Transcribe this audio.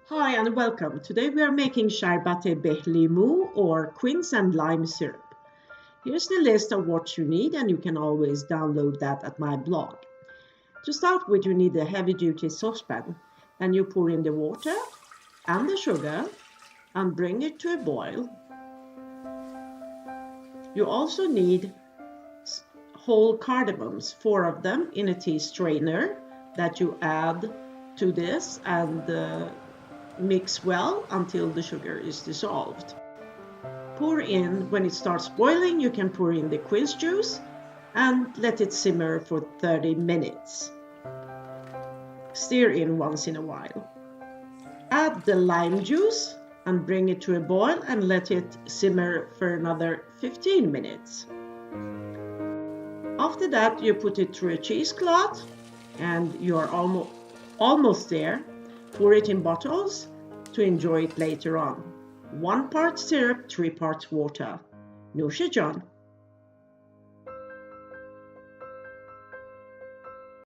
Hi and welcome. Today we are making Sharbate Beh Limo or Quince and lime syrup. Here's the list of what you need and you can always download that at my blog. To start with, you need a heavy-duty saucepan and you pour in the water and the sugar and bring it to a boil. You also need whole cardamoms, 4 of them in a tea strainer that you add to this and mix well until the sugar is dissolved. Pour in, when it starts boiling, you can pour in the quince juice and let it simmer for 30 minutes. Stir in once in a while. Add the lime juice and bring it to a boil and let it simmer for another 15 minutes. After that, you put it through a cheesecloth and you are almost there. Pour it in bottles to enjoy it later on. 1 part syrup, 3 parts water. Nosh John.